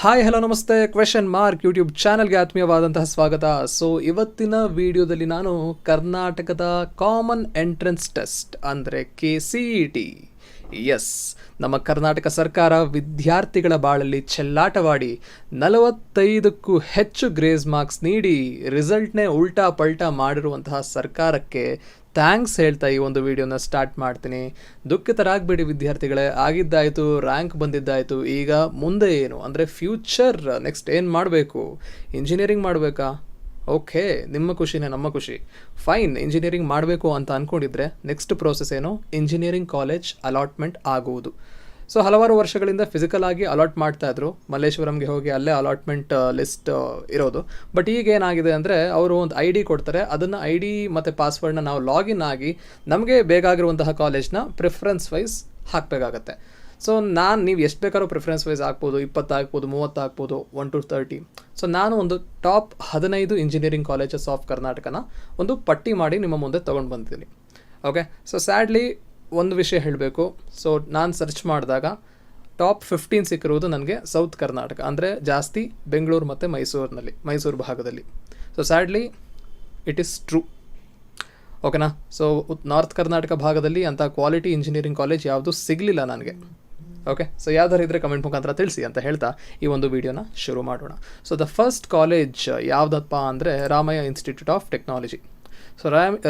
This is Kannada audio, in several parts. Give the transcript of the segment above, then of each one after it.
ಹಾಯ್ ಹಲೋ ನಮಸ್ತೆ ಕ್ವೆಶನ್ ಮಾರ್ಕ್ ಯೂಟ್ಯೂಬ್ ಚಾನಲ್ಗೆ ಆತ್ಮೀಯವಾದಂತಹ ಸ್ವಾಗತ. ಸೊ ಇವತ್ತಿನ ವಿಡಿಯೋದಲ್ಲಿ ನಾನು ಕರ್ನಾಟಕದ ಕಾಮನ್ ಎಂಟ್ರೆನ್ಸ್ ಟೆಸ್ಟ್ ಅಂದರೆ KCET, ಎಸ್, ನಮ್ಮ ಕರ್ನಾಟಕ ಸರ್ಕಾರ ವಿದ್ಯಾರ್ಥಿಗಳ ಬಾಳಲ್ಲಿ ಚೆಲ್ಲಾಟವಾಡಿ 45ಕ್ಕೂ ಹೆಚ್ಚು ಗ್ರೇಸ್ ಮಾರ್ಕ್ಸ್ ನೀಡಿ ರಿಸಲ್ಟ್ನೇ ಉಲ್ಟಾ ಪಲ್ಟಾ ಮಾಡಿರುವಂತಹ ಸರ್ಕಾರಕ್ಕೆ ಥ್ಯಾಂಕ್ಸ್ ಹೇಳ್ತಾ ಈ ಒಂದು ವಿಡಿಯೋನ ಸ್ಟಾರ್ಟ್ ಮಾಡ್ತೀನಿ. ದುಃಖಿತರಾಗಬೇಡಿ ವಿದ್ಯಾರ್ಥಿಗಳೇ, ಆಗಿದ್ದಾಯಿತು, ರ್ಯಾಂಕ್ ಬಂದಿದ್ದಾಯಿತು, ಈಗ ಮುಂದೆ ಏನು ಅಂದರೆ ಫ್ಯೂಚರ್ ನೆಕ್ಸ್ಟ್ ಏನು ಮಾಡಬೇಕು? ಇಂಜಿನಿಯರಿಂಗ್ ಮಾಡಬೇಕಾ? ಓಕೆ, ನಿಮ್ಮ ಖುಷಿನೇ ನಮ್ಮ ಖುಷಿ. ಫೈನ್, ಇಂಜಿನಿಯರಿಂಗ್ ಮಾಡಬೇಕು ಅಂತ ಅಂದ್ಕೊಂಡಿದ್ರೆ ನೆಕ್ಸ್ಟ್ ಪ್ರೋಸೆಸ್ ಏನು? ಇಂಜಿನಿಯರಿಂಗ್ ಕಾಲೇಜ್ ಅಲಾಟ್ಮೆಂಟ್ ಆಗುವುದು. ಸೊ ಹಲವಾರು ವರ್ಷಗಳಿಂದ ಫಿಸಿಕಲ್ ಆಗಿ ಅಲಾಟ್ ಮಾಡ್ತಾಯಿದ್ರು, ಮಲ್ಲೇಶ್ವರಂಗೆ ಹೋಗಿ ಅಲ್ಲೇ ಅಲಾಟ್ಮೆಂಟ್ ಲಿಸ್ಟ್ ಇರೋದು. ಬಟ್ ಈಗ ಏನಾಗಿದೆ ಅಂದರೆ ಅವರು ಒಂದು ID ಕೊಡ್ತಾರೆ, ಅದನ್ನು ID ಮತ್ತು ಪಾಸ್ವರ್ಡ್ನ ನಾವು ಲಾಗಿನ್ ಆಗಿ ನಮಗೆ ಬೇಕಾಗಿರುವಂತಹ ಕಾಲೇಜ್ನ ಪ್ರಿಫರೆನ್ಸ್ ವೈಸ್ ಹಾಕಬೇಕಾಗತ್ತೆ. ಸೊ ನೀವು ಎಷ್ಟು ಬೇಕಾದ್ರೂ ಪ್ರಿಫರೆನ್ಸ್ ವೈಸ್ ಹಾಕ್ಬೋದು, 20 ಹಾಕ್ಬೋದು, 30 ಹಾಕ್ಬೋದು, 1 to 30. ಸೊ ನಾನು ಒಂದು ಟಾಪ್ 15 ಇಂಜಿನಿಯರಿಂಗ್ ಕಾಲೇಜಸ್ ಆಫ್ ಕರ್ನಾಟಕನ ಒಂದು ಪಟ್ಟಿ ಮಾಡಿ ನಿಮ್ಮ ಮುಂದೆ ತೊಗೊಂಡು ಬಂದಿದ್ದೀನಿ. ಓಕೆ, ಸೊ ಸ್ಯಾಡ್ಲಿ ಒಂದು ವಿಷಯ ಹೇಳಬೇಕು. ಸೊ ನಾನು ಸರ್ಚ್ ಮಾಡಿದಾಗ ಟಾಪ್ 15 ಸಿಕ್ಕಿರುವುದು ನನಗೆ ಸೌತ್ ಕರ್ನಾಟಕ, ಅಂದರೆ ಜಾಸ್ತಿ ಬೆಂಗಳೂರು ಮತ್ತು ಮೈಸೂರು ಭಾಗದಲ್ಲಿ. So sadly it is true. ಓಕೆನಾ? ಸೊ ನಾರ್ತ್ ಕರ್ನಾಟಕ ಭಾಗದಲ್ಲಿ ಅಂಥ ಕ್ವಾಲಿಟಿ ಇಂಜಿನಿಯರಿಂಗ್ ಕಾಲೇಜ್ ಯಾವುದು ಸಿಗಲಿಲ್ಲ ನನಗೆ. ಓಕೆ, ಸೊ ಯಾವ್ದಾರು ಇದ್ದರೆ ಕಮೆಂಟ್ ಮುಖಾಂತರ ತಿಳಿಸಿ ಅಂತ ಹೇಳ್ತಾ ಈ ಒಂದು ವಿಡಿಯೋನ ಶುರು ಮಾಡೋಣ. ಸೊ ದ ಫಸ್ಟ್ ಕಾಲೇಜ್ ಯಾವುದಪ್ಪ ಅಂದರೆ Ramaiah institute of technology. So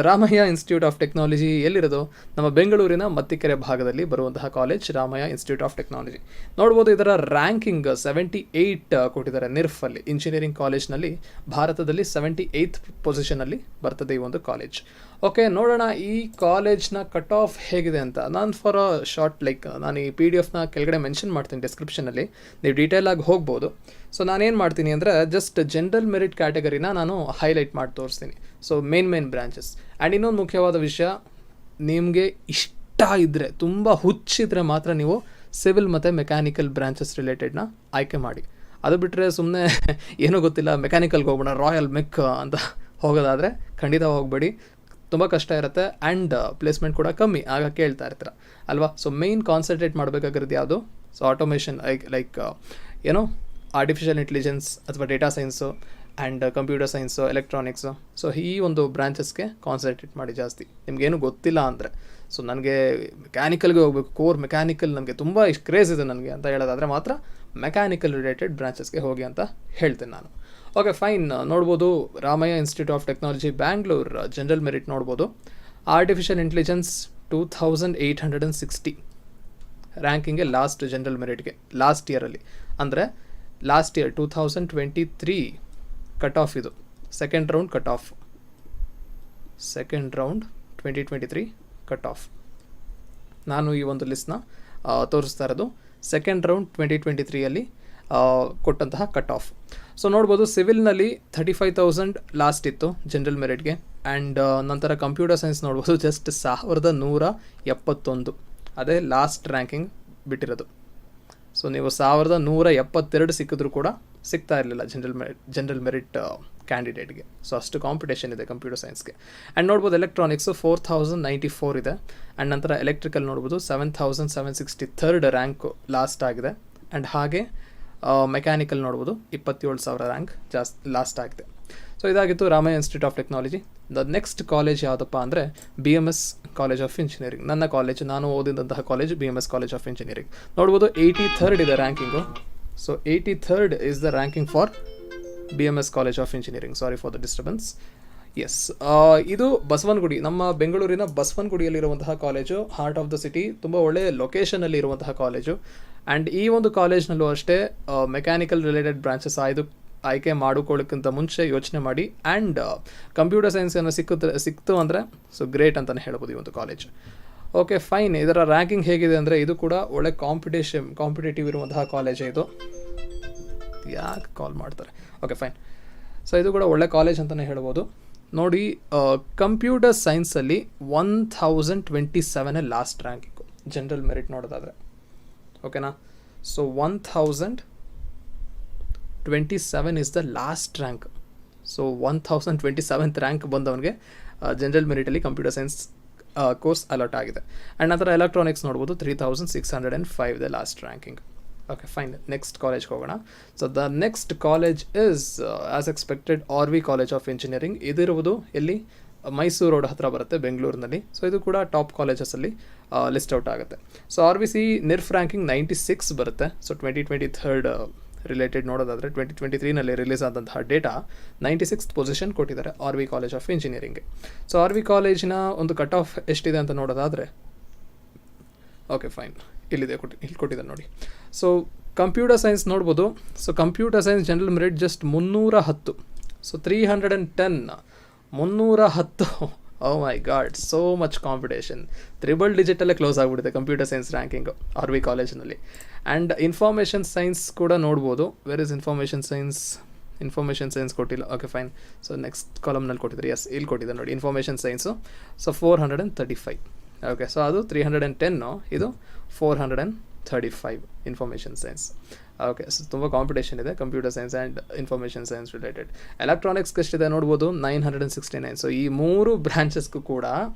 Ramaiah institute of technology ಎಲ್ಲಿರೋದು? ನಮ್ಮ ಬೆಂಗಳೂರಿನ ಮತ್ತಿಕೆರೆ ಭಾಗದಲ್ಲಿ ಬರುವಂತಹ college Ramaiah institute of technology. ನೋಡ್ಬೋದು, ಇದರ ರ್ಯಾಂಕಿಂಗ್ 78 ಕೊಟ್ಟಿದ್ದಾರೆ ನಿರ್ಫಲ್ಲಿ. ಇಂಜಿನಿಯರಿಂಗ್ ಕಾಲೇಜ್ನಲ್ಲಿ ಭಾರತದಲ್ಲಿ 78th ಪೊಸಿಷನಲ್ಲಿ ಬರ್ತದೆ ಈ ಒಂದು ಕಾಲೇಜ್. ಓಕೆ, ನೋಡೋಣ ಈ ಕಾಲೇಜ್ನ ಕಟ್ ಆಫ್ ಹೇಗಿದೆ ಅಂತ. ನಾನು ಫಾರ್ ಅ ಶಾರ್ಟ್ ನಾನು ಈ PDF ಕೆಳಗಡೆ ಮೆನ್ಷನ್ ಮಾಡ್ತೀನಿ ಡಿಸ್ಕ್ರಿಪ್ಷನಲ್ಲಿ, ನೀವು ಡೀಟೇಲಾಗಿ ಹೋಗ್ಬೋದು. ಸೊ ನಾನೇನು ಮಾಡ್ತೀನಿ ಅಂದರೆ ಜಸ್ಟ್ ಜನರಲ್ ಮೆರಿಟ್ ಕ್ಯಾಟಗರಿನ ನಾನು ಹೈಲೈಟ್ ಮಾಡಿ ತೋರಿಸ್ತೀನಿ. So main branches. ಆ್ಯಂಡ್ ಇನ್ನೊಂದು ಮುಖ್ಯವಾದ ವಿಷಯ, ನಿಮಗೆ ಇಷ್ಟ ಇದ್ದರೆ, ತುಂಬ ಹುಚ್ಚಿದ್ರೆ ಮಾತ್ರ ನೀವು ಸಿವಿಲ್ ಮತ್ತು ಮೆಕ್ಯಾನಿಕಲ್ ಬ್ರಾಂಚಸ್ ರಿಲೇಟೆಡ್ನ ಆಯ್ಕೆ ಮಾಡಿ. ಅದು ಬಿಟ್ಟರೆ ಸುಮ್ಮನೆ ಏನೂ ಗೊತ್ತಿಲ್ಲ ಮೆಕ್ಯಾನಿಕಲ್ಗೆ ಹೋಗೋಣ ರಾಯಲ್ ಮೆಕ್ ಅಂತ ಹೋಗೋದಾದರೆ ಖಂಡಿತ ಹೋಗಬೇಡಿ, ತುಂಬ ಕಷ್ಟ ಇರುತ್ತೆ. ಆ್ಯಂಡ್ ಪ್ಲೇಸ್ಮೆಂಟ್ ಕೂಡ ಕಮ್ಮಿ ಆಗ ಕೇಳ್ತಾ ಇರ್ತೀರ ಅಲ್ವಾ. ಸೊ ಮೇಯ್ನ್ ಕಾನ್ಸಂಟ್ರೇಟ್ ಮಾಡಬೇಕಾಗಿರೋದು ಯಾವುದು? ಸೊ ಆಟೋಮೇಷನ್, ಏನೋ ಆರ್ಟಿಫಿಷಿಯಲ್ ಇಂಟೆಲಿಜೆನ್ಸ್ ಅಥವಾ data science and computer science, electronics. So ಈ ಒಂದು ಬ್ರಾಂಚಸ್ಗೆ ಕಾನ್ಸಂಟ್ರೇಟ್ ಮಾಡಿ ಜಾಸ್ತಿ. ನಿಮಗೇನು ಗೊತ್ತಿಲ್ಲ ಅಂದರೆ, ಸೊ ನನಗೆ ಮೆಕ್ಯಾನಿಕಲ್ಗೆ ಹೋಗಬೇಕು, ಕೋರ್ ಮೆಕ್ಯಾನಿಕಲ್ ನನಗೆ ತುಂಬ ಇಷ್ಟು ಕ್ರೇಜ್ ಇದೆ ನನಗೆ ಅಂತ ಹೇಳೋದಾದರೆ ಮಾತ್ರ ಮೆಕ್ಯಾನಿಕಲ್ ರಿಲೇಟೆಡ್ ಬ್ರಾಂಚಸ್ಗೆ ಹೋಗಿ ಅಂತ ಹೇಳ್ತೇನೆ ನಾನು. ಓಕೆ ಫೈನ್, ನೋಡ್ಬೋದು Ramaiah institute of technology Bangalore general merit ನೋಡ್ಬೋದು. ಆರ್ಟಿಫಿಷಿಯಲ್ ಇಂಟೆಲಿಜೆನ್ಸ್ 2860 ರ್ಯಾಂಕಿಂಗ್ಗೆ ಲಾಸ್ಟ್ ಜನರಲ್ ಮೆರಿಟ್ಗೆ ಲಾಸ್ಟ್ ಇಯರಲ್ಲಿ, ಅಂದರೆ ಲಾಸ್ಟ್ ಇಯರ್ 2023 ಕಟ್ ಆಫ್ ಇದು. Second round 2023 cut off. ನಾನು ಈ ಒಂದು ಲಿಸ್ಟ್ನ ತೋರಿಸ್ತಾ ಇರೋದು ಸೆಕೆಂಡ್ ರೌಂಡ್ 2023ಯಲ್ಲಿ ಕೊಟ್ಟಂತಹ ಕಟ್ ಆಫ್. ಸೊ ನೋಡ್ಬೋದು, ಸಿವಿಲ್ನಲ್ಲಿ 35,000 ಲಾಸ್ಟ್ ಇತ್ತು ಜನರಲ್ ಮೆರಿಟ್ಗೆ. ಆ್ಯಂಡ್ ನಂತರ ಕಂಪ್ಯೂಟರ್ ಸೈನ್ಸ್ ನೋಡ್ಬೋದು, ಜಸ್ಟ್ 1171, ಅದೇ ಲಾಸ್ಟ್ ರ್ಯಾಂಕಿಂಗ್ ಬಿಟ್ಟಿರೋದು. ಸೊ ನೀವು 1172 ಸಿಕ್ಕಿದ್ರೂ ಕೂಡ ಸಿಗ್ತಾ ಇರಲಿಲ್ಲ ಜನರಲ್ ಮೆರಿಟ್ ಕ್ಯಾಂಡಿಡೇಟ್ಗೆ. ಸೊ ಅಷ್ಟು ಕಾಂಪಿಟೇಷನ್ ಇದೆ ಕಂಪ್ಯೂಟರ್ ಸೈನ್ಸ್ಗೆ. ಆ್ಯಂಡ್ ನೋಡ್ಬೋದು ಎಲೆಕ್ಟ್ರಾನಿಕ್ಸು 4094 ಇದೆ. ಆ್ಯಂಡ್ ನಂತರ ಎಲೆಕ್ಟ್ರಿಕಲ್ ನೋಡ್ಬೋದು 7763 ರ್ಯಾಂಕು ಲಾಸ್ಟ್ ಆಗಿದೆ. ಆ್ಯಂಡ್ ಹಾಗೆ ಮೆಕ್ಯಾನಿಕಲ್ ನೋಡ್ಬೋದು 27,000 ರ್ಯಾಂಕ್ ಲಾಸ್ಟ್ ಆಗಿದೆ. ಸೊ ಇದಾಗಿತ್ತು Ramaiah institute of technology. The next college ಯಾವುದಪ್ಪ ಅಂದರೆ BMS ಕಾಲೇಜ್ ಆಫ್ ಇಂಜಿನಿಯರಿಂಗ್. ನನ್ನ ಕಾಲೇಜ್, ನಾನು ಓದಿದಂತಹ college BMS college of engineering. ನೋಡ್ಬೋದು 83rd ಇದೆ ranking. So 83rd is the ranking for BMS college of engineering. Sorry for the disturbance. Yes, ಇದು ಬಸವನಗುಡಿ, ನಮ್ಮ ಬೆಂಗಳೂರಿನ ಬಸವನಗುಡಿಯಲ್ಲಿರುವಂತಹ college, heart of the city, ತುಂಬ ಒಳ್ಳೆಯ ಲೊಕೇಶನಲ್ಲಿ ಇರುವಂತಹ ಕಾಲೇಜು. ಆ್ಯಂಡ್ ಈ ಒಂದು ಕಾಲೇಜ್ನಲ್ಲೂ ಅಷ್ಟೇ ಮೆಕ್ಯಾನಿಕಲ್ ರಿಲೇಟೆಡ್ ಬ್ರಾಂಚಸ್ ಆಯ್ಕೆ ಮಾಡಿಕೊಳ್ಳೋಕ್ಕಿಂತ ಮುಂಚೆ ಯೋಚನೆ ಮಾಡಿ. ಆ್ಯಂಡ್ ಕಂಪ್ಯೂಟರ್ ಸೈನ್ಸ್ ಏನೋ ಸಿಕ್ತು ಅಂದರೆ ಸೊ ಗ್ರೇಟ್ ಅಂತಲೇ ಹೇಳ್ಬೋದು ಈ ಒಂದು ಕಾಲೇಜ್. ಓಕೆ ಫೈನ್, ಇದರ ರ್ಯಾಂಕಿಂಗ್ ಹೇಗಿದೆ ಅಂದರೆ ಇದು ಕೂಡ ಒಳ್ಳೆ ಕಾಂಪಿಟೇಟಿವ್ ಇರುವಂತಹ ಕಾಲೇಜೇ ಇದು. ಯಾಕೆ ಕಾಲ್ ಮಾಡ್ತಾರೆ? Okay fine. ಸೊ ಇದು ಕೂಡ ಒಳ್ಳೆ ಕಾಲೇಜ್ ಅಂತಲೇ ಹೇಳ್ಬೋದು. ನೋಡಿ, ಕಂಪ್ಯೂಟರ್ ಸೈನ್ಸಲ್ಲಿ 1027 ಲಾಸ್ಟ್ ರ್ಯಾಂಕಿಂಗು ಜನರಲ್ ಮೆರಿಟ್ ನೋಡೋದಾದರೆ. ಓಕೆನಾ? So 1027 is the last rank. So 1027th rank ಬಂದವನಿಗೆ ಜನರಲ್ ಮೆರಿಟಲ್ಲಿ ಕಂಪ್ಯೂಟರ್ ಸೈನ್ಸ್ ಕೋರ್ಸ್ ಅಲಾಟ್ ಆಗಿದೆ. ಆ್ಯಂಡ್ ನಂತರ ಎಲೆಕ್ಟ್ರಾನಿಕ್ಸ್ ನೋಡ್ಬೋದು 3605 the last ranking. Okay fine, next ಕಾಲೇಜ್ಗೆ ಹೋಗೋಣ. So the next college is as expected R V college of engineering. ಇದಿರುವುದು ಎಲ್ಲಿ? ಮೈಸೂರು ರೋಡ್ ಹತ್ರ ಬರುತ್ತೆ, ಬೆಂಗಳೂರಿನಲ್ಲಿ. ಸೊ ಇದು ಕೂಡ ಟಾಪ್ ಕಾಲೇಜಸಲ್ಲಿ ಲಿಸ್ಟ್ ಔಟ್ ಆಗುತ್ತೆ. So R V C NIRF ranking 96 ಬರುತ್ತೆ. ಸೊ 2023 ರಿಲೇಟೆಡ್ ನೋಡೋದಾದರೆ 2023ನಲ್ಲಿ ರಿಲೀಸ್ ಆದಂತಹ ಡೇಟಾ 96th ಪೊಸಿಷನ್ ಕೊಟ್ಟಿದ್ದಾರೆ ಆರ್ ವಿ ಕಾಲೇಜ್ ಆಫ್ ಇಂಜಿನಿಯರಿಂಗ್ಗೆ. ಸೊ ಆರ್ ವಿ ಕಾಲೇಜಿನ ಒಂದು ಕಟ್ ಆಫ್ ಎಷ್ಟಿದೆ ಅಂತ ನೋಡೋದಾದರೆ, ಓಕೆ ಫೈನ್, ಇಲ್ಲಿ ಕೊಟ್ಟಿದ್ದಾರೆ ನೋಡಿ. ಸೊ ಕಂಪ್ಯೂಟರ್ ಸೈನ್ಸ್ ನೋಡ್ಬೋದು. So computer science general merit just 310. So 310 oh my god, so much competition. Triple ಡಿಜಿಟಲ್ಲೇ ಕ್ಲೋಸ್ ಆಗಿಬಿಡುತ್ತೆ computer science ranking R V ಕಾಲೇಜಿನಲ್ಲಿ. ಆ್ಯಂಡ್ ಇನ್ಫಾರ್ಮೇಷನ್ ಸೈನ್ಸ್ ಕೂಡ ನೋಡ್ಬೋದು. ವೇರ್ ಇಸ್ ಇನ್ಫಾರ್ಮೇಷನ್ ಸೈನ್ಸ್ ಕೊಟ್ಟಿಲ್ಲ. Okay fine. ಸೊ ನೆಕ್ಸ್ಟ್ ಕಾಲಮ್ನಲ್ಲಿ ಕೊಟ್ಟಿದ್ದಾರೆ. ಎಸ್, ಇಲ್ಲಿ ಕೊಟ್ಟಿದ್ದಾರೆ ನೋಡಿ information science. So 435. Okay, so ಅದು 310, ಇದು 435 ಇನ್ಫಾರ್ಮೇಷನ್ ಸೈನ್ಸ್. ಓಕೆ, ಸೊ ತುಂಬ ಕಾಂಪಿಟೇಷನ್ ಇದೆ computer science and information science related. ಎಲೆಕ್ಟ್ರಾನಿಕ್ಸ್ಗೆ ಎಷ್ಟಿದೆ ನೋಡ್ಬೋದು, 969. ಸೊ ಈ 3 ಬ್ರಾಂಚಸ್ಗೂ ಕೂಡ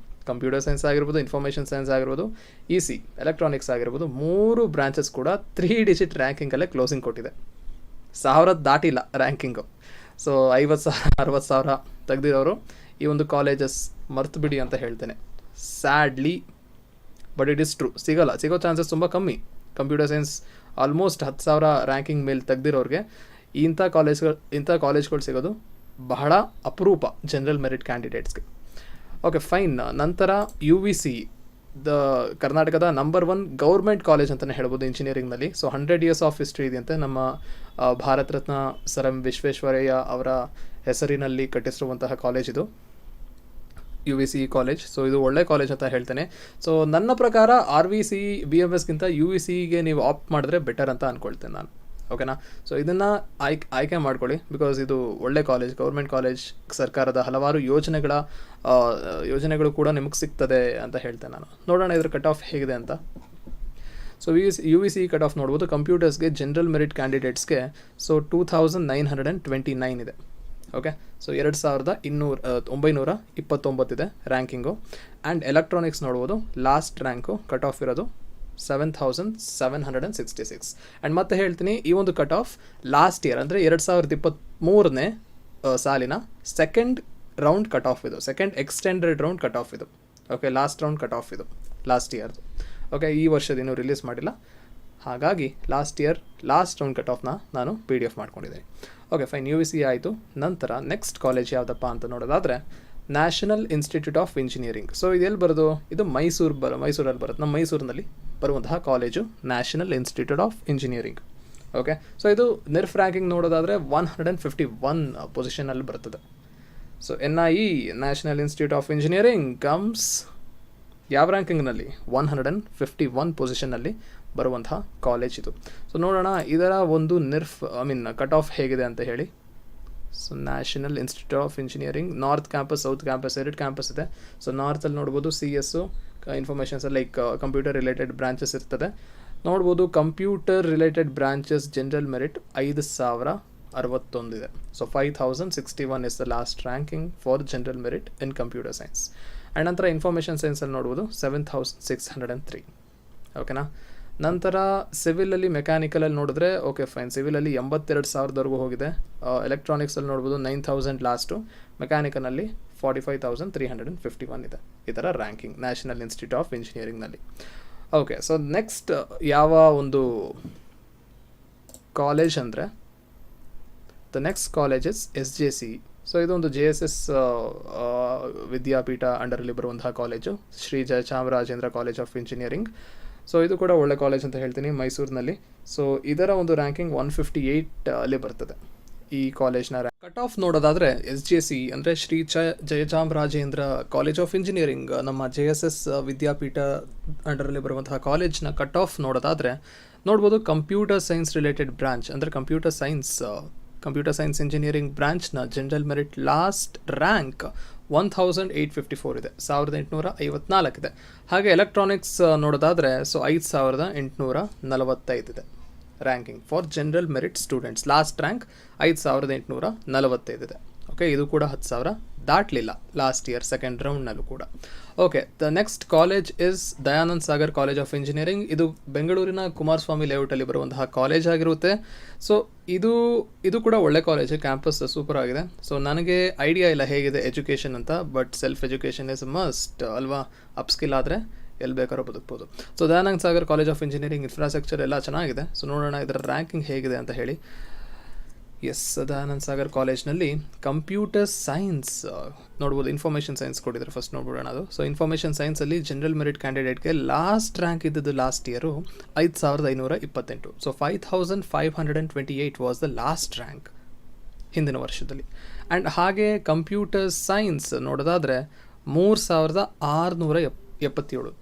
ಕಂಪ್ಯೂಟರ್ ಸೈನ್ಸ್ ಆಗಿರ್ಬೋದು, ಇನ್ಫಾರ್ಮೇಷನ್ ಸೈನ್ಸ್ ಆಗಿರ್ಬೋದು, ಎಲೆಕ್ಟ್ರಾನಿಕ್ಸ್ ಆಗಿರ್ಬೋದು, 3 ಬ್ರಾಂಚಸ್ ಕೂಡ 3 ಡಿಜಿಟ್ ರ್ಯಾಂಕಿಂಗಲ್ಲೇ ಕ್ಲೋಸಿಂಗ್ ಕೊಟ್ಟಿದೆ. 1000 ದಾಟಿಲ್ಲ ರ್ಯಾಂಕಿಂಗು. ಸೊ 50,000 60,000 ತೆಗೆದಿರೋರು ಈ ಒಂದು ಕಾಲೇಜಸ್ ಮರ್ತು ಬಿಡಿ ಅಂತ ಹೇಳ್ತೇನೆ. Sadly, but it is true. ಸಿಗೋ ಚಾನ್ಸಸ್ ತುಂಬ ಕಮ್ಮಿ. ಕಂಪ್ಯೂಟರ್ ಸೈನ್ಸ್ ಆಲ್ಮೋಸ್ಟ್ 10,000 ರ್ಯಾಂಕಿಂಗ್ ಮೇಲೆ ತೆಗೆದಿರೋರಿಗೆ ಇಂಥ ಕಾಲೇಜ್ಗಳು ಸಿಗೋದು ಬಹಳ ಅಪರೂಪ ಜನರಲ್ ಮೆರಿಟ್ ಕ್ಯಾಂಡಿಡೇಟ್ಸ್ಗೆ. Okay fine. ನಂತರ UVC, ದ ಕರ್ನಾಟಕದ ನಂಬರ್ 1 ಗೌರ್ಮೆಂಟ್ ಕಾಲೇಜ್ ಅಂತಲೇ ಹೇಳ್ಬೋದು ಇಂಜಿನಿಯರಿಂಗ್ನಲ್ಲಿ. ಸೊ 100 years ಆಫ್ ಹಿಸ್ಟ್ರಿ ಇದೆಯಂತೆ. ನಮ್ಮ ಭಾರತ ರತ್ನ ಸರ್ ಎಂ ವಿಶ್ವೇಶ್ವರಯ್ಯ ಅವರ ಹೆಸರಿನಲ್ಲಿ ಕಟ್ಟಿಸಿರುವಂತಹ ಕಾಲೇಜ್ ಇದು UVC ಕಾಲೇಜ್. ಸೊ ಇದು ಒಳ್ಳೆ ಕಾಲೇಜ್ ಅಂತ ಹೇಳ್ತೇನೆ. ಸೊ ನನ್ನ ಪ್ರಕಾರ RVC BMSಗಿಂತ UVCಗೆ ನೀವು ಆಪ್ಟ್ ಮಾಡಿದ್ರೆ ಬೆಟರ್ ಅಂತ ಅಂದ್ಕೊಳ್ತೇನೆ ನಾನು. ಓಕೆನಾ? ಸೊ ಇದನ್ನು ಆಯ್ಕೆ ಮಾಡ್ಕೊಳ್ಳಿ, ಬಿಕಾಸ್ ಇದು ಒಳ್ಳೆ ಕಾಲೇಜ್, ಗೌರ್ಮೆಂಟ್ ಕಾಲೇಜ್. ಸರ್ಕಾರದ ಹಲವಾರು ಯೋಜನೆಗಳು ಕೂಡ ನಿಮಗೆ ಸಿಗ್ತದೆ ಅಂತ ಹೇಳ್ತೇನೆ ನಾನು. ನೋಡೋಣ ಇದ್ರ ಕಟ್ ಆಫ್ ಹೇಗಿದೆ ಅಂತ. ಸೊ UVC ಕಟ್ ಆಫ್ ನೋಡ್ಬೋದು. ಕಂಪ್ಯೂಟರ್ಸ್ಗೆ ಜನರಲ್ ಮೆರಿಟ್ ಕ್ಯಾಂಡಿಡೇಟ್ಸ್ಗೆ ಸೊ 2929 ಇದೆ. ಓಕೆ, ಸೊ 2229 ಇದೆ ರ್ಯಾಂಕಿಂಗು. ಆ್ಯಂಡ್ ಎಲೆಕ್ಟ್ರಾನಿಕ್ಸ್ ನೋಡ್ಬೋದು, ಲಾಸ್ಟ್ ರ್ಯಾಂಕು ಕಟ್ ಆಫ್ ಇರೋದು 7766. ಆ್ಯಂಡ್ ಮತ್ತೆ ಹೇಳ್ತೀನಿ, ಈ ಒಂದು ಕಟ್ ಆಫ್ ಲಾಸ್ಟ್ ಇಯರ್ ಅಂದರೆ 2023ನೇ ಸಾಲಿನ ಸೆಕೆಂಡ್ ರೌಂಡ್ ಕಟ್ ಆಫ್ ಇದು, second extended round cut off ಇದು. Okay, last round cut off ಇದು ಲಾಸ್ಟ್ ಇಯರ್ದು. ಓಕೆ, ಈ ವರ್ಷದ ರಿಲೀಸ್ ಮಾಡಿಲ್ಲ, ಹಾಗಾಗಿ ಲಾಸ್ಟ್ ರೌಂಡ್ ಕಟ್ ಆಫ್ನ ನಾನು PDF ಮಾಡ್ಕೊಂಡಿದ್ದೀನಿ. ಓಕೆ ಫೈನ್, UVC ಆಯಿತು. ನಂತರ ನೆಕ್ಸ್ಟ್ ಕಾಲೇಜ್ ಯಾವುದಪ್ಪ ಅಂತ ನೋಡೋದಾದರೆ national institute of engineering. So ಇದೆಲ್ಲಿ ಬರೋದು? ಇದು ಮೈಸೂರಲ್ಲಿ ಬರುತ್ತೆ. ನಮ್ಮ ಮೈಸೂರಿನಲ್ಲಿ ಬರುವಂತಹ college national institute of engineering. Okay, so ಇದು ನಿರ್ಫ್ ರ್ಯಾಂಕಿಂಗ್ ನೋಡೋದಾದರೆ 151 ಪೊಸಿಷನಲ್ಲಿ ಬರ್ತದೆ. So NIE national institute of engineering comes ಯಾವ ರ್ಯಾಂಕಿಂಗ್ನಲ್ಲಿ? 151 ಪೊಸಿಷನ್ನಲ್ಲಿ ಬರುವಂತಹ ಕಾಲೇಜ್ ಇದು. ಸೊ ನೋಡೋಣ ಇದರ ಒಂದು ಕಟ್ ಆಫ್ ಹೇಗಿದೆ ಅಂತ ಹೇಳಿ. So national institute of engineering north campus, south campus, 2 campus ಇದೆ. ಸೊ ನಾರ್ತಲ್ಲಿ ನೋಡ್ಬೋದು CS informations like computer related branches ಇರ್ತದೆ. ನೋಡ್ಬೋದು computer related branches general merit 5061 ಇದೆ. So 5061 is the last ranking for general merit in computer science. And ನಂತರ ಇನ್ಫಾರ್ಮೇಷನ್ ಸೈನ್ಸಲ್ಲಿ ನೋಡ್ಬೋದು 7603. ಓಕೆನಾ? ನಂತರ ಸಿವಿಲಲ್ಲಿ, ಮೆಕ್ಯಾನಿಕಲಲ್ಲಿ ನೋಡಿದ್ರೆ ಓಕೆ ಫೈನ್, ಸಿವಿಲಲ್ಲಿ 82,000ವರೆಗೂ ಹೋಗಿದೆ. ಎಲೆಕ್ಟ್ರಾನಿಕ್ಸಲ್ಲಿ ನೋಡ್ಬೋದು 9,000 ಲಾಸ್ಟು. ಮೆಕ್ಯಾನಿಕಲ್ನಲ್ಲಿ 45,351 ಇದೆ. ಈ ಥರ ರ್ಯಾಂಕಿಂಗ್ ನ್ಯಾಷನಲ್ ಇನ್ಸ್ಟಿಟ್ಯೂಟ್ ಆಫ್ ಇಂಜಿನಿಯರಿಂಗ್ನಲ್ಲಿ. ಓಕೆ, ಸೊ ನೆಕ್ಸ್ಟ್ ಯಾವ ಒಂದು ಕಾಲೇಜ್ ಅಂದರೆ the next college is SJC. So ಇದೊಂದು JSS ವಿದ್ಯಾಪೀಠ ಅಂಡರಲ್ಲಿ ಬರುವಂತಹ college, Shri Jayachamarajendra college of engineering. So ಇದು ಕೂಡ ಒಳ್ಳೆ ಕಾಲೇಜ್ ಅಂತ ಹೇಳ್ತೀನಿ ಮೈಸೂರಿನಲ್ಲಿ. ಸೊ ಇದರ ಒಂದು ರ್ಯಾಂಕಿಂಗ್ 158 ಅಲ್ಲಿ ಬರ್ತದೆ ಈ ಕಾಲೇಜ್ನ ಕಟ್ ಆಫ್ ನೋಡೋದಾದರೆ. SJC ಅಂದರೆ Shri Jayachamarajendra college of engineering, ನಮ್ಮ JSS ವಿದ್ಯಾಪೀಠ ಅಂಡರಲ್ಲಿ ಬರುವಂತಹ ಕಾಲೇಜ್ನ ಕಟ್ ಆಫ್ ನೋಡೋದಾದರೆ ನೋಡ್ಬೋದು ಕಂಪ್ಯೂಟರ್ ಸೈನ್ಸ್ ರಿಲೇಟೆಡ್ ಬ್ರಾಂಚ್ ಅಂದರೆ ಕಂಪ್ಯೂಟರ್ ಸೈನ್ಸ್ ಇಂಜಿನಿಯರಿಂಗ್ ಬ್ರಾಂಚ್ನ ಜನರಲ್ ಮೆರಿಟ್ ಲಾಸ್ಟ್ ರ್ಯಾಂಕ್ 1854 ಇದೆ, 1854 ಇದೆ. ಹಾಗೆ ಎಲೆಕ್ಟ್ರಾನಿಕ್ಸ್ ನೋಡೋದಾದರೆ ಸೊ 5845 ಇದೆ ranking for general merit students. Last rank 5845 ಇದೆ. ಓಕೆ, ಇದು ಕೂಡ 10,000 ದಾಟಲಿಲ್ಲ ಲಾಸ್ಟ್ ಇಯರ್ ಸೆಕೆಂಡ್ ರೌಂಡ್ನಲ್ಲೂ ಕೂಡ. Okay, the next college is Dayanand Sagar college of engineering. ಇದು ಬೆಂಗಳೂರಿನ ಕುಮಾರಸ್ವಾಮಿ ಲೇಔಟಲ್ಲಿ ಬರುವಂತಹ ಕಾಲೇಜ್ ಆಗಿರುತ್ತೆ. ಸೊ ಇದು ಕೂಡ ಒಳ್ಳೆ ಕಾಲೇಜ್, ಕ್ಯಾಂಪಸ್ ಸೂಪರ್ ಆಗಿದೆ. ಸೊ ನನಗೆ ಐಡಿಯಾ ಇಲ್ಲ ಹೇಗಿದೆ ಎಜುಕೇಷನ್ ಅಂತ, but self education is must ಅಲ್ವಾ. ಅಪ್ಸ್ಕಿಲ್ ಆದರೆ ಎಲ್ಲಿ ಬೇಕಾದ್ರೂ ಬದುಕ್ಬೋದು. So Dayanand Sagar college of engineering infrastructure ಎಲ್ಲ ಚೆನ್ನಾಗಿದೆ. ಸೊ ನೋಡೋಣ ಇದರ ರ್ಯಾಂಕಿಂಗ್ ಹೇಗಿದೆ ಅಂತ ಹೇಳಿ. ಎಸ್, ದಯಾನಂದ್ ಸಾಗರ್ ಕಾಲೇಜ್ನಲ್ಲಿ ಕಂಪ್ಯೂಟರ್ ಸೈನ್ಸ್ ನೋಡ್ಬೋದು, ಇನ್ಫಾರ್ಮೇಷನ್ ಸೈನ್ಸ್ ಕೊಟ್ಟಿದ್ದಾರೆ. ಫಸ್ಟ್ ನೋಡ್ಬಿಡೋಣ ಅದು. ಸೊ ಇನ್ಫಾರ್ಮೇಷನ್ ಸೈನ್ಸಲ್ಲಿ ಜನರಲ್ ಮೆರಿಟ್ ಕ್ಯಾಂಡಿಡೇಟ್ಗೆ ಲಾಸ್ಟ್ ರ್ಯಾಂಕ್ ಇದ್ದದ್ದು last year 5528. So 5528 was the last rank ಹಿಂದಿನ ವರ್ಷದಲ್ಲಿ. ಆ್ಯಂಡ್ ಹಾಗೆ ಕಂಪ್ಯೂಟರ್ ಸೈನ್ಸ್ ನೋಡೋದಾದರೆ 3677,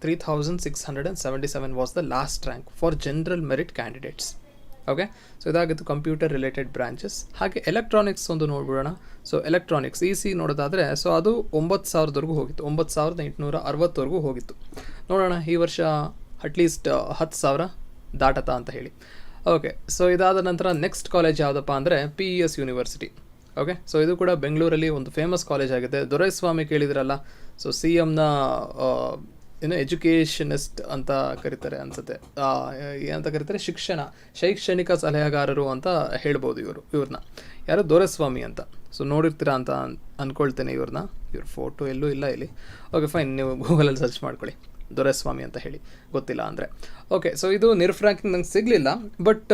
3677 was the last rank for general merit candidates. Okay, so ಇದಾಗಿತ್ತು ಕಂಪ್ಯೂಟರ್ ರಿಲೇಟೆಡ್ ಬ್ರಾಂಚಸ್. ಹಾಗೆ ಎಲೆಕ್ಟ್ರಾನಿಕ್ಸ್ ಒಂದು ನೋಡ್ಬಿಡೋಣ. ಸೊ ಎಲೆಕ್ಟ್ರಾನಿಕ್ಸ್ EC ನೋಡೋದಾದರೆ ಸೊ ಅದು 9000ವರೆಗೂ ಹೋಗಿತ್ತು, 9860ವರೆಗೂ ಹೋಗಿತ್ತು. ನೋಡೋಣ ಈ ವರ್ಷ ಅಟ್ಲೀಸ್ಟ್ 10,000 ದಾಟತಾ ಅಂತ ಹೇಳಿ. ಓಕೆ, ಸೊ ಇದಾದ ನಂತರ ನೆಕ್ಸ್ಟ್ ಕಾಲೇಜ್ ಯಾವುದಪ್ಪ ಅಂದರೆ PES ಯೂನಿವರ್ಸಿಟಿ. ಓಕೆ, ಸೊ ಇದು ಕೂಡ ಬೆಂಗಳೂರಲ್ಲಿ ಒಂದು ಫೇಮಸ್ ಕಾಲೇಜ್ ಆಗಿದೆ. ದೊರೈಸ್ವಾಮಿ ಕೇಳಿದ್ರಲ್ಲ, ಸೊ CMನ ಎಜುಕೇಷನಿಸ್ಟ್ ಅಂತ ಕರೀತಾರೆ ಅನ್ಸುತ್ತೆ, ಏನಂತ ಕರೀತಾರೆ, ಶೈಕ್ಷಣಿಕ ಸಲಹೆಗಾರರು ಅಂತ ಹೇಳ್ಬೋದು ಇವ್ರನ್ನ. ಯಾರು, ದೊರೆಸ್ವಾಮಿ ಅಂತ. ಸೊ ನೋಡಿರ್ತೀರಾ ಅಂತ ಅಂದ್ಕೊಳ್ತೇನೆ ಇವ್ರ ಫೋಟೋ ಎಲ್ಲೂ ಇಲ್ಲ ಇಲ್ಲಿ. ಓಕೆ ಫೈನ್, ನೀವು ಗೂಗಲಲ್ಲಿ ಸರ್ಚ್ ಮಾಡ್ಕೊಳ್ಳಿ ದೊರೆಸ್ವಾಮಿ ಅಂತ ಹೇಳಿ, ಗೊತ್ತಿಲ್ಲ ಅಂದರೆ. ಓಕೆ, ಸೊ ಇದು ನಿರ್ಫ್ ರ್ಯಾಂಕಿಂಗ್ ನಂಗೆ ಸಿಗಲಿಲ್ಲ, ಬಟ್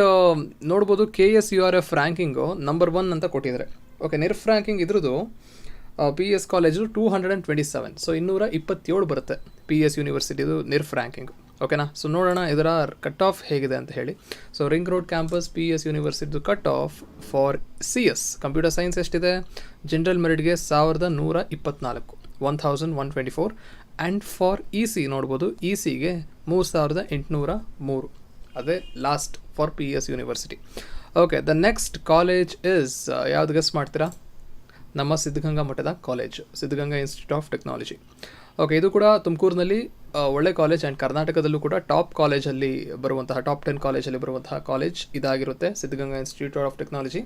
ನೋಡ್ಬೋದು KSURF ರ್ಯಾಂಕಿಂಗು ನಂಬರ್ 1 ಅಂತ ಕೊಟ್ಟಿದ್ದಾರೆ. ಓಕೆ, ನಿರ್ಫ್ ರ್ಯಾಂಕಿಂಗ್ ಇದ್ರದ್ದು PES ಕಾಲೇಜು 227, ಸೊ 227 ಬರುತ್ತೆ PES ಯೂನಿವರ್ಸಿಟಿದು ನಿರ್ಫ್ ರ್ಯಾಂಕಿಂಗ್. ಓಕೆನಾ. ಸೊ ನೋಡೋಣ ಇದರ ಕಟ್ ಆಫ್ ಹೇಗಿದೆ ಅಂತ ಹೇಳಿ. So ring road campus PES ಯೂನಿವರ್ಸಿಟಿದು cut off for CS computer science ಎಷ್ಟಿದೆ, ಜನರಲ್ ಮೆರಿಟ್ಗೆ 1124, 1124. ಆ್ಯಂಡ್ ಫಾರ್ EC ನೋಡ್ಬೋದು, ECಗೆ 3803, ಅದೇ last for PES university. Okay, the next college is ಯಾವ್ದು ಗೆಸ್ ಮಾಡ್ತೀರಾ? ನಮ್ಮ ಸಿದ್ಧಗಂಗಾ ಮಠದ college, Siddaganga institute of technology. Okay, ಇದು ಕೂಡ ತುಮಕೂರಿನಲ್ಲಿ ಒಳ್ಳೆ ಕಾಲೇಜ್ ಆ್ಯಂಡ್ ಕರ್ನಾಟಕದಲ್ಲೂ ಕೂಡ ಟಾಪ್ 10 ಕಾಲೇಜಲ್ಲಿ ಬರುವಂತಹ ಕಾಲೇಜ್ ಇದಾಗಿರುತ್ತೆ, Siddaganga institute of technology.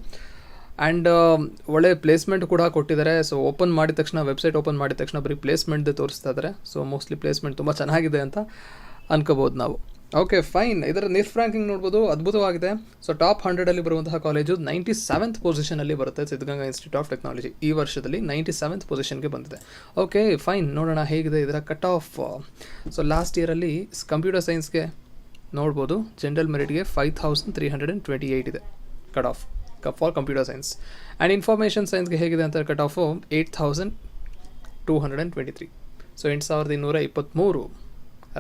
And ಒಳ್ಳೆ ಪ್ಲೇಸ್ಮೆಂಟ್ ಕೂಡ ಕೊಟ್ಟಿದ್ದಾರೆ. ಸೊ ಓಪನ್ ಮಾಡಿದ ತಕ್ಷಣ, ವೆಬ್ಸೈಟ್ ಓಪನ್ ಮಾಡಿದ ತಕ್ಷಣ ಬರೀ ಪ್ಲೇಸ್ಮೆಂಟ್ದೇ ತೋರಿಸ್ತಾ ಇದ್ದಾರೆ. ಸೊ ಮೋಸ್ಟ್ಲಿ ಪ್ಲೇಸ್ಮೆಂಟ್ ತುಂಬ ಚೆನ್ನಾಗಿದೆ ಅಂತ ಅನ್ಕೋಬೋದು ನಾವು. ಓಕೆ ಫೈನ್, ಇದರ ನಿರ್ಫ್ ರ್ಯಾಂಕಿಂಗ್ ನೋಡ್ಬೋದು, ಅದ್ಭುತವಾಗಿದೆ. ಸೊ ಟಾಪ್ 100ಅಲ್ಲಿ ಬರುವಂತಹ ಕಾಲೇಜು 97th ಪೊಸಿಷನಲ್ಲಿ ಬರುತ್ತೆ. ಸಿದ್ಧಗಂಗಾ ಇನ್ಸ್ಟಿಟ್ಯೂಟ್ ಆಫ್ ಟೆಕ್ನಾಲಜಿ ಈ ವರ್ಷದಲ್ಲಿ 97th ಪೊಸಿಷನ್ಗೆ ಬಂದಿದೆ. ಓಕೆ ಫೈನ್, ನೋಡೋಣ ಹೇಗಿದೆ ಇದರ ಕಟ್ ಆಫ್. ಸೊ ಲಾಸ್ಟ್ ಇಯರಲ್ಲಿ ಕಂಪ್ಯೂಟರ್ ಸೈನ್ಸ್ಗೆ ನೋಡ್ಬೋದು, ಜನರಲ್ ಮೆರಿಟ್ಗೆ 5328 ಇದೆ cut off for computer science. And information ಸೈನ್ಸ್ಗೆ ಹೇಗಿದೆ ಅಂತ cut off 8223, so 8223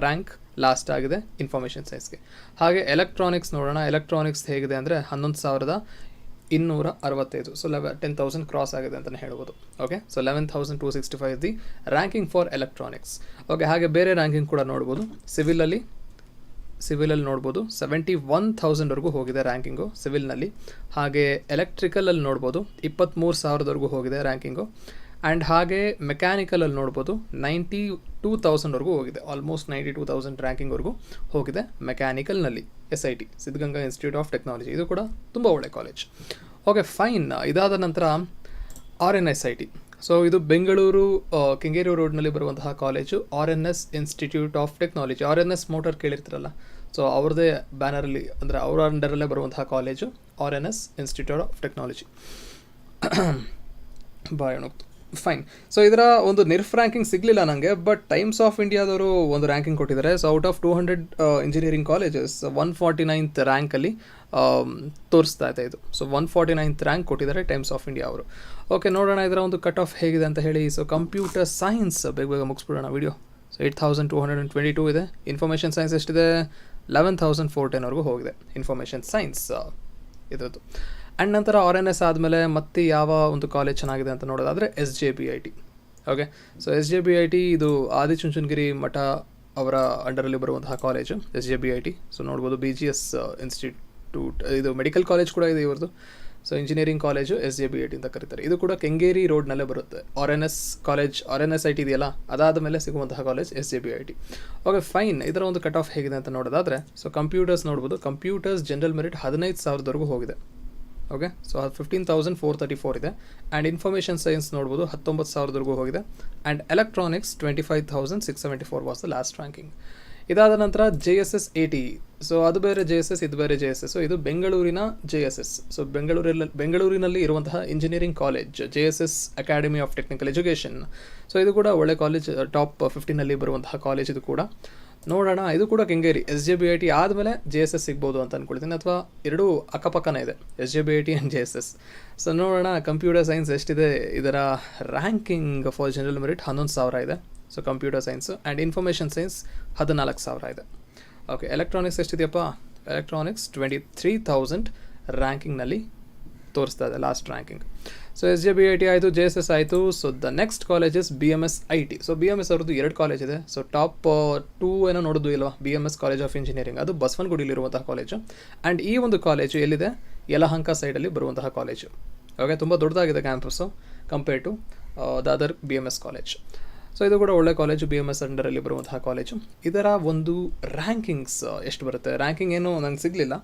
rank last ಆಗಿದೆ ಇನ್ಫಾರ್ಮೇಷನ್ ಸೈನ್ಸ್ಗೆ. ಹಾಗೆ ಎಲೆಕ್ಟ್ರಾನಿಕ್ಸ್ ನೋಡೋಣ. ಎಲೆಕ್ಟ್ರಾನಿಕ್ಸ್ ಹೇಗಿದೆ ಅಂದರೆ 11265, ಸೊ 10,000 ಕ್ರಾಸ್ ಆಗಿದೆ ಅಂತಲೇ ಹೇಳ್ಬೋದು. Okay, so 11,265 the ranking for electronics. Okay, ಹಾಗೆ ಬೇರೆ ರ್ಯಾಂಕಿಂಗ್ ಕೂಡ ನೋಡ್ಬೋದು. ಸಿವಿಲಲ್ಲಿ ನೋಡ್ಬೋದು 71,000ವರೆಗೂ ಹೋಗಿದೆ ರ್ಯಾಂಕಿಂಗು ಸಿವಿಲ್ನಲ್ಲಿ. ಹಾಗೆ ಎಲೆಕ್ಟ್ರಿಕಲಲ್ಲಿ ನೋಡ್ಬೋದು 23,000ವರೆಗೂ ಹೋಗಿದೆ ರ್ಯಾಂಕಿಂಗು. ಆ್ಯಂಡ್ ಹಾಗೆ ಮೆಕ್ಯಾನಿಕಲಲ್ಲಿ ನೋಡ್ಬೋದು 92,000ವರೆಗೂ ಹೋಗಿದೆ, ಆಲ್ಮೋಸ್ಟ್ 92,000 ರ್ಯಾಂಕಿಂಗ್ವರೆಗೂ ಹೋಗಿದೆ ಮೆಕ್ಯಾನಿಕಲ್ನಲ್ಲಿ. SIT Siddaganga institute of technology, ಇದು ಕೂಡ ತುಂಬ ಒಳ್ಳೆ ಕಾಲೇಜ್. ಓಕೆ ಫೈನ್, ಇದಾದ ನಂತರ RNSIT. ಸೊ ಇದು ಬೆಂಗಳೂರು ಕೆಂಗೇರಿ ರೋಡ್ನಲ್ಲಿ ಬರುವಂತಹ college, RNS institute of technology. RNS motor ಕೇಳಿರ್ತೀರಲ್ಲ, ಸೊ ಅವ್ರದ್ದೇ ಬ್ಯಾನರಲ್ಲಿ, ಅಂದರೆ ಅವರ ಅಂಡರಲ್ಲೇ ಬರುವಂತಹ college RNS institute of technology. ಬಾಯಣೋಗ್ತು. ಫೈನ್, ಸೊ ಇದರ ಒಂದು ನಿರ್ಫ್ ರ್ಯಾಂಕಿಂಗ್ ಸಿಗಲಿಲ್ಲ ನನಗೆ, ಬಟ್ ಟೈಮ್ಸ್ ಆಫ್ ಇಂಡಿಯಾದವರು ಒಂದು ರ್ಯಾಂಕಿಂಗ್ ಕೊಟ್ಟಿದ್ದಾರೆ. So out of 200 engineering colleges 149th ರ್ಯಾಂಕಲ್ಲಿ ತೋರಿಸ್ತಾ ಇದೆ ಇದು. ಸೊ 149th ರ್ಯಾಂಕ್ ಕೊಟ್ಟಿದ್ದಾರೆ ಟೈಮ್ಸ್ ಆಫ್ ಇಂಡಿಯಾ ಅವರು. ಓಕೆ, ನೋಡೋಣ ಇದರ ಒಂದು ಕಟ್ ಆಫ್ ಹೇಗಿದೆ ಅಂತ ಹೇಳಿ. ಸೊ ಕಂಪ್ಯೂಟರ್ ಸೈನ್ಸ್ ಬೇಗ ಮುಗಿಸ್ಬಿಡೋಣ ವಿಡಿಯೋ. ಸೊ 8222 ಇದೆ. ಇನ್ಫಾರ್ಮೇಷನ್ ಸೈನ್ಸ್ ಎಷ್ಟಿದೆ, 11,410ವರೆಗೂ ಹೋಗಿದೆ ಇನ್ಫಾರ್ಮೇಷನ್ ಸೈನ್ಸ್ ಇದರದ್ದು. ಆ್ಯಂಡ್ ನಂತರ RNS ಆದಮೇಲೆ ಮತ್ತೆ ಯಾವ ಒಂದು ಕಾಲೇಜ್ ಚೆನ್ನಾಗಿದೆ ಅಂತ ನೋಡೋದಾದರೆ SJBIT. ಓಕೆ, ಸೊ SJBIT ಇದು ಆದಿಚುಂಚನಗಿರಿ ಮಠ ಅವರ ಅಂಡರಲ್ಲಿ ಬರುವಂತಹ ಕಾಲೇಜು SJBIT. ಸೊ ನೋಡ್ಬೋದು BGS ಇನ್ಸ್ಟಿಟ್ಯೂಟ್, ಇದು ಮೆಡಿಕಲ್ ಕಾಲೇಜ್ ಕೂಡ ಇದೆ ಇವ್ರದ್ದು. ಸೊ ಇಂಜಿನಿಯರಿಂಗ್ ಕಾಲೇಜು SJBIT ಅಂತ ಕರೀತಾರೆ. ಇದು ಕೂಡ ಕೆಂಗೇರಿ ರೋಡ್ನಲ್ಲೇ ಬರುತ್ತೆ. RNS ಕಾಲೇಜ್, RNSIT ಇದೆಯಲ್ಲ, ಅದಾದ ಮೇಲೆ ಸಿಗುವಂತಹ ಕಾಲೇಜ್ SJBIT. ಓಕೆ ಫೈನ್, ಇದರ ಒಂದು ಕಟ್ ಆಫ್ ಹೇಗಿದೆ ಅಂತ ನೋಡೋದಾದರೆ, ಸೊ ಕಂಪ್ಯೂಟರ್ಸ್ ನೋಡ್ಬೋದು. ಕಂಪ್ಯೂಟರ್ಸ್ ಜನರಲ್ ಮೆರಿಟ್ 15,000ವರೆಗೂ ಹೋಗಿದೆ. ಓಕೆ, ಸೊ 15,434 ಇದೆ. ಆ್ಯಂಡ್ ಇನ್ಫಾರ್ಮೇಷನ್ ಸೈನ್ಸ್ ನೋಡ್ಬೋದು 19,000ವರೆಗೂ ಹೋಗಿದೆ. And electronics 25,674 was the last ranking. ಇದಾದ ನಂತರ JSS 80. ಸೊ ಅದು ಬೇರೆ JSS, ಇದು ಬೇರೆ JSS. ಸೊ ಇದು ಬೆಂಗಳೂರಿನ JSS. ಸೊ ಬೆಂಗಳೂರಿನಲ್ಲಿ ಇರುವಂತಹ engineering college JSS academy of technical education. So ಇದು ಕೂಡ ಒಳ್ಳೆ ಕಾಲೇಜ್, ಟಾಪ್ 15ನಲ್ಲಿ ಬರುವಂತಹ ಕಾಲೇಜ್ ಇದು ಕೂಡ. ನೋಡೋಣ, ಇದು ಕೂಡ ಕೆಂಗೇರಿ. SJBIT ಆದಮೇಲೆ JSS ಸಿಗ್ಬೋದು ಅಂತ ಅಂದ್ಕೊಳ್ತೀನಿ, ಅಥವಾ ಎರಡೂ ಅಕ್ಕಪಕ್ಕನೇ ಇದೆ, SJBIT ಆ್ಯಂಡ್ JSS. ಸೊ ನೋಡೋಣ ಕಂಪ್ಯೂಟರ್ ಸೈನ್ಸ್ ಎಷ್ಟಿದೆ. ಇದರ ರ್ಯಾಂಕಿಂಗ್ ಫಾರ್ ಜನರಲ್ ಮೆರಿಟ್ 11,000 ಇದೆ. So computer science. And information science 14,000 ಇದೆ. ಓಕೆ, ಎಲೆಕ್ಟ್ರಾನಿಕ್ಸ್ ಎಷ್ಟಿದೆಯಪ್ಪ? ಎಲೆಕ್ಟ್ರಾನಿಕ್ಸ್ 23,000 ರ್ಯಾಂಕಿಂಗ್ನಲ್ಲಿ ತೋರಿಸ್ತಾ ಇದೆ, ಲಾಸ್ಟ್ ರ್ಯಾಂಕಿಂಗ್. ಸೊ SJBIT ಆಯಿತು, JSS ಆಯಿತು. So the next colleges BMS IT. So BMS ಅವ್ರದ್ದು 2 ಕಾಲೇಜ್ ಇದೆ. ಸೊ ಟಾಪ್ 2 ಏನೋ ನೋಡೋದು ಇಲ್ವಾ, BMS ಕಾಲೇಜ್ ಆಫ್ ಇಂಜಿನಿಯರಿಂಗ್, ಅದು ಬಸವನಗುಡಿಲಿರುವಂತಹ ಕಾಲೇಜು. ಆ್ಯಂಡ್ ಈ ಒಂದು ಕಾಲೇಜು ಎಲ್ಲಿದೆ? ಯಲಹಂಕ ಸೈಡಲ್ಲಿ ಬರುವಂತಹ ಕಾಲೇಜು. ಓಕೆ, ತುಂಬ ದೊಡ್ಡದಾಗಿದೆ campus compare to the other BMS college. So ಇದು ಕೂಡ ಒಳ್ಳೆ ಕಾಲೇಜು, BMS ಅಂಡರಲ್ಲಿ ಬರುವಂತಹ ಕಾಲೇಜು. ಇದರ ಒಂದು ರ್ಯಾಂಕಿಂಗ್ಸ್ ಎಷ್ಟು ಬರುತ್ತೆ? ರ್ಯಾಂಕಿಂಗ್ ಏನು ನಂಗೆ ಸಿಗಲಿಲ್ಲ,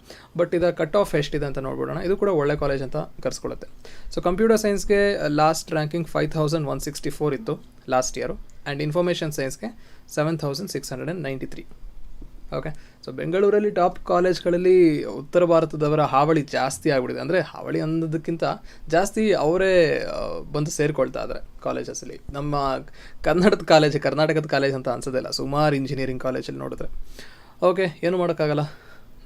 ಬಟ್ ಇದರ ಕಟ್ ಆಫ್ ಎಷ್ಟಿದೆ ಅಂತ ನೋಡ್ಬಿಡೋಣ. ಇದು ಕೂಡ ಒಳ್ಳೆ ಕಾಲೇಜ್ ಅಂತ ಕರೆಸ್ಕೊಳ್ಳುತ್ತೆ. ಸೊ ಕಂಪ್ಯೂಟರ್ ಸೈನ್ಸ್ಗೆ ಲಾಸ್ಟ್ ರ್ಯಾಂಕಿಂಗ್ 5,164 ಇತ್ತು ಲಾಸ್ಟ್ ಇಯರು. ಆ್ಯಂಡ್ ಇನ್ಫಾರ್ಮೇಷನ್ ಸೈನ್ಸ್ಗೆ 7,693. ಓಕೆ, ಸೊ ಬೆಂಗಳೂರಲ್ಲಿ ಟಾಪ್ ಕಾಲೇಜ್ಗಳಲ್ಲಿ ಉತ್ತರ ಭಾರತದವರ ಹಾವಳಿ ಜಾಸ್ತಿ ಆಗಿಬಿಟ್ಟಿದೆ. ಅಂದರೆ ಹಾವಳಿ ಅನ್ನೋದಕ್ಕಿಂತ ಜಾಸ್ತಿ ಅವರೇ ಬಂದು ಸೇರಿಕೊಳ್ತಾ ಇದ್ದಾರೆ ಕಾಲೇಜಸಲ್ಲಿ. ನಮ್ಮ ಕರ್ನಾಟಕದ ಕಾಲೇಜ್ ಅಂತ ಅನ್ಸೋದಿಲ್ಲ, ಸುಮಾರು ಇಂಜಿನಿಯರಿಂಗ್ ಕಾಲೇಜಲ್ಲಿ ನೋಡಿದ್ರೆ. ಓಕೆ, ಏನು ಮಾಡೋಕ್ಕಾಗಲ್ಲ,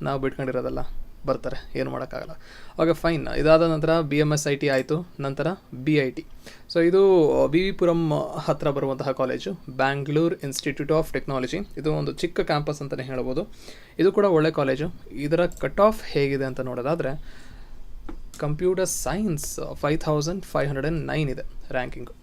ನಾವು ಬಿಟ್ಕೊಂಡಿರೋದಲ್ಲ, ಬರ್ತಾರೆ, ಏನು ಮಾಡೋಕ್ಕಾಗಲ್ಲ. Okay, fine. ಇದಾದ ನಂತರ BMS IT ಆಯಿತು. ನಂತರ BIT. ಸೊ ಇದು ವಿ ಪುರಂ ಹತ್ತಿರ ಬರುವಂತಹ college, Bangalore institute of technology. ಇದು ಒಂದು ಚಿಕ್ಕ ಕ್ಯಾಂಪಸ್ ಅಂತಲೇ ಹೇಳ್ಬೋದು. ಇದು ಕೂಡ ಒಳ್ಳೆ ಕಾಲೇಜು. ಇದರ ಕಟ್ ಆಫ್ ಹೇಗಿದೆ ಅಂತ ನೋಡೋದಾದರೆ, ಕಂಪ್ಯೂಟರ್ ಸೈನ್ಸ್ 5,509 ಇದೆ ranking,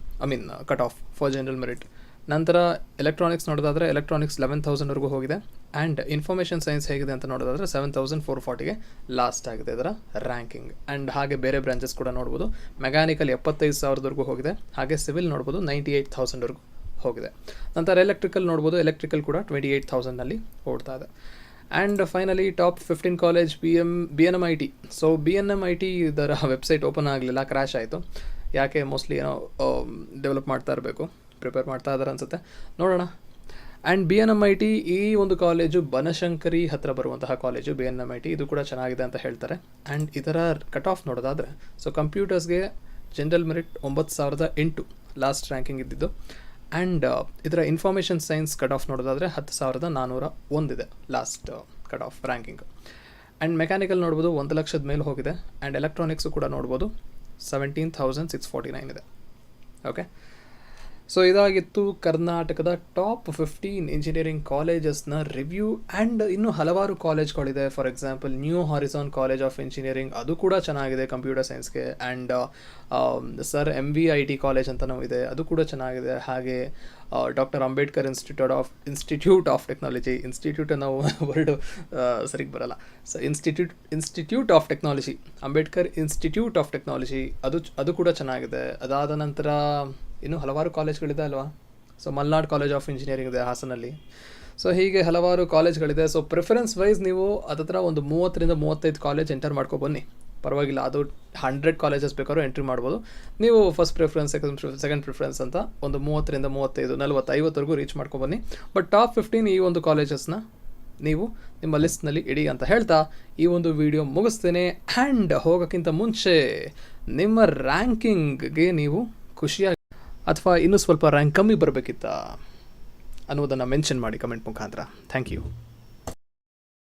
cut off for general merit. ನಂತರ ಎಲೆಕ್ಟ್ರಾನಿಕ್ಸ್ ನೋಡೋದಾದರೆ ಎಲೆಕ್ಟ್ರಾನಿಕ್ಸ್ 11,000ವರೆಗೂ ಹೋಗಿದೆ. ಆ್ಯಂಡ್ ಇನ್ಫಾರ್ಮೇಷನ್ ಸೈನ್ಸ್ ಹೇಗಿದೆ ಅಂತ ನೋಡೋದಾದರೆ 7,440ಗೆ ಲಾಸ್ಟ್ ಆಗಿದೆ ಇದರ ರ್ಯಾಂಕಿಂಗ್. ಆ್ಯಂಡ್ ಹಾಗೆ ಬೇರೆ ಬ್ರಾಂಚಸ್ ಕೂಡ ನೋಡ್ಬೋದು. ಮೆಕ್ಯಾನಿಕಲ್ 75,000ವರೆಗೂ ಹೋಗಿದೆ. ಹಾಗೆ ಸಿವಿಲ್ ನೋಡ್ಬೋದು 98,000ವರೆಗೂ ಹೋಗಿದೆ. ನಂತರ ಎಲೆಕ್ಟ್ರಿಕಲ್ ನೋಡ್ಬೋದು, ಎಲೆಕ್ಟ್ರಿಕಲ್ ಕೂಡ 28,000ನಲ್ಲಿ ಓಡ್ತಾ ಇದೆ. And finally top 15 college BNMIT. So BNMIT ಇದರ ವೆಬ್ಸೈಟ್ ಓಪನ್ ಆಗಲಿಲ್ಲ, ಕ್ರ್ಯಾಶ್ ಆಯಿತು. ಯಾಕೆ? ಮೋಸ್ಟ್ಲಿ ಏನೋ ಡೆವಲಪ್ ಮಾಡ್ತಾ ಇರಬೇಕು, ಪ್ರಿಪೇರ್ ಮಾಡ್ತಾ ಇದ್ದಾರೆ ಅನಿಸುತ್ತೆ, ನೋಡೋಣ. ಆ್ಯಂಡ್ BNMIT ಈ ಒಂದು ಕಾಲೇಜು ಬನಶಂಕರಿ ಹತ್ತಿರ ಬರುವಂತಹ ಕಾಲೇಜು BNMIT. ಇದು ಕೂಡ ಚೆನ್ನಾಗಿದೆ ಅಂತ ಹೇಳ್ತಾರೆ. ಆ್ಯಂಡ್ ಇದರ ಕಟ್ ಆಫ್ ನೋಡೋದಾದರೆ, ಸೊ ಕಂಪ್ಯೂಟರ್ಸ್ಗೆ ಜನರಲ್ ಮೆರಿಟ್ 9,008 ಲಾಸ್ಟ್ ರ್ಯಾಂಕಿಂಗ್ ಇದ್ದಿದ್ದು. ಆ್ಯಂಡ್ ಇದರ ಇನ್ಫಾರ್ಮೇಷನ್ ಸೈನ್ಸ್ ಕಟ್ ಆಫ್ ನೋಡೋದಾದರೆ 10,401 ಇದೆ last cut off ranking. And mechanical ನೋಡ್ಬೋದು 1,00,000 ಮೇಲೆ ಹೋಗಿದೆ. ಆ್ಯಂಡ್ ಎಲೆಕ್ಟ್ರಾನಿಕ್ಸು ಕೂಡ ನೋಡ್ಬೋದು 17,649 ಇದೆ. ಓಕೆ, ಸೊ ಇದಾಗಿತ್ತು ಕರ್ನಾಟಕದ ಟಾಪ್ 15 ಇಂಜಿನಿಯರಿಂಗ್ ಕಾಲೇಜಸ್ನ ರಿವ್ಯೂ. ಆ್ಯಂಡ್ ಇನ್ನೂ ಹಲವಾರು ಕಾಲೇಜ್ಗಳಿದೆ. For example new Horizon college of engineering, ಅದು ಕೂಡ ಚೆನ್ನಾಗಿದೆ ಕಂಪ್ಯೂಟರ್ ಸೈನ್ಸ್ಗೆ. ಆ್ಯಂಡ್ ಸರ್ MVIT ಕಾಲೇಜ್ ಅಂತಲೂ ಇದೆ, ಅದು ಕೂಡ ಚೆನ್ನಾಗಿದೆ. ಹಾಗೆ doctor Ambedkar institute of technology, institute ಅನ್ನೋ ವರ್ಡು ಸರಿಗೆ ಬರಲ್ಲ, so institute of technology, Ambedkar institute of technology, ಅದು ಕೂಡ ಚೆನ್ನಾಗಿದೆ. ಅದಾದ ನಂತರ ಇನ್ನೂ ಹಲವಾರು ಕಾಲೇಜ್ಗಳಿದೆ ಅಲ್ವಾ. So Malnad college of engineering ಇದೆ ಹಾಸನಲ್ಲಿ. ಸೊ ಹೀಗೆ ಹಲವಾರು ಕಾಲೇಜ್ಗಳಿದೆ. ಸೊ ಪ್ರಿಫರೆನ್ಸ್ ವೈಸ್ ನೀವು ಅದತ್ರ ಒಂದು 30ರಿಂದ 35 ಕಾಲೇಜ್ ಎಂಟರ್ ಮಾಡ್ಕೊಬನ್ನಿ, ಪರವಾಗಿಲ್ಲ. ಅದು 100 ಕಾಲೇಜಸ್ ಬೇಕಾದ್ರೂ ಎಂಟ್ರಿ ಮಾಡ್ಬೋದು. ನೀವು ಫಸ್ಟ್ ಪ್ರಿಫರೆನ್ಸ್, ಸೆಕೆಂಡ್ ಪ್ರಿಫರೆನ್ಸ್ ಅಂತ ಒಂದು 30ರಿಂದ 35, 40, 50ವರೆಗೂ ರೀಚ್ ಮಾಡ್ಕೊಬನ್ನಿ. ಬಟ್ ಟಾಪ್ 15 ಈ ಒಂದು ಕಾಲೇಜಸ್ನ ನೀವು ನಿಮ್ಮ ಲಿಸ್ಟ್ನಲ್ಲಿ ಇಡಿ ಅಂತ ಹೇಳ್ತಾ ಈ ಒಂದು ವಿಡಿಯೋ ಮುಗಿಸ್ತೇನೆ. ಆ್ಯಂಡ್ ಹೋಗೋಕ್ಕಿಂತ ಮುಂಚೆ ನಿಮ್ಮ ರ್ಯಾಂಕಿಂಗ್ಗೆ ನೀವು ಖುಷಿಯಾಗಿ ಅಥವಾ ಇನ್ನೂ ಸ್ವಲ್ಪ ರ್ಯಾಂಕ್ ಕಮ್ಮಿ ಬರಬೇಕಿತ್ತಾ ಅನ್ನೋದನ್ನು ಮೆನ್ಷನ್ ಮಾಡಿ ಕಮೆಂಟ್ ಮುಖಾಂತರ. Thank you.